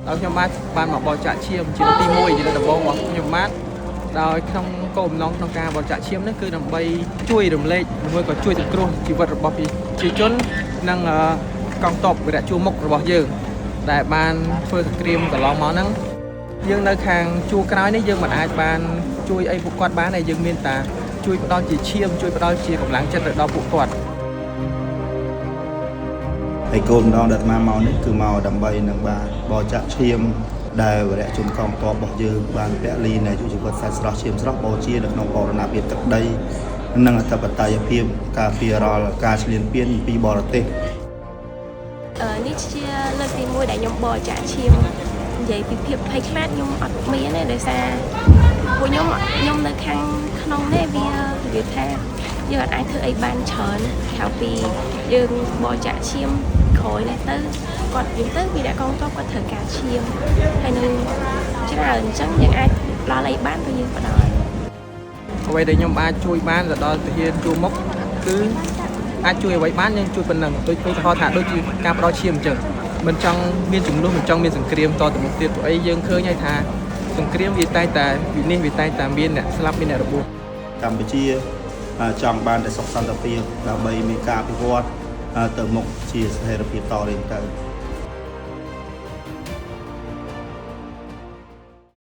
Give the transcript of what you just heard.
ដល់ខ្ញុំបានមកបរិច្ចាគឈាមជាទី1ជាដំបូងរបស់ខ្ញុំបាទដោយក្នុងគោលបំណងក្នុងការបរិច្ចាគឈាមនេះគឺដើម្បីជួយរំលែកមួយក៏ជួយសង្គ្រោះជីវិតរបស់ប្រជាជននិងកងទ័ពវីរៈជួរមុខរបស់យើងដែលបានធ្វើសង្គ្រាមកន្លងមកហ្នឹងយើងនៅខាងជួរក្រោយនេះយើងមិនអាចបានជួយអីពួកគាត់បានទេយើងមានតែជួយផ្ដល់ជាឈាមជួយផ្ដល់ជាកម្លាំងចិត្តទៅដល់ពួកគាត់ហើយគោលបំណងដែលអាត្មាមកនេះគឺមកដើម្បីនឹងបានបរិច្ចាគឈាមដែលវរៈជនកងទ័ពរបស់យើងបានពលីនៃជីវិតសាច់ស្រស់ឈាមស្រស់បូជានៅក្នុងបរណភាពទឹកដីនិងអធិបតេយ្យភាពការពាររាល់ការឈ្លានពានពីបរទេសនេះជាលើកទី1ដែលខ្ញុំបរិច្ចាគឈាមនិយាយពីភាពភ័យខ្លាចខ្ញុំអត់មានទេដោយសារពួកខ្ញុំនៅខាងក្នុងនេះវាថាយើងអត់អាចធ្វើអីបានច្រើនក្រៅពីយើងបរិច្ចាគឈាមក្រោយនេះទៅគាត់យើងទៅវីរៈកងទ័ពគាត់ត្រូវការឈាមហើយនឹងច្រើនអញ្ចឹងយើងអាចដល់អីបានទៅយើងផ្ដល់អ្វីដែលខ្ញុំអាចជួយបានទៅដល់ទាហានជួរមុខគឺអាចជួយអ្វីបានយើងជួយប៉ុណ្ណឹងដូចឧទាហរណ៍ថាដូចជាការផ្ដល់ឈាមអញ្ចឹងមិនចង់មានចំនួនមិនចង់មានសង្គ្រាមតទៅមុខទៀតព្រោះអីយើងឃើញហើយថាសង្គ្រាមវាតែងតែវិនិច្ឆ័យវាតែងតែមានអ្នកស្លាប់មានអ្នករបួសកម្ពុជាចង់បានតែសុខសន្តិភាពដើម្បីមានការអភិវឌ្ឍទៅមុខជាស្ថិរភាពតរៀងទៅ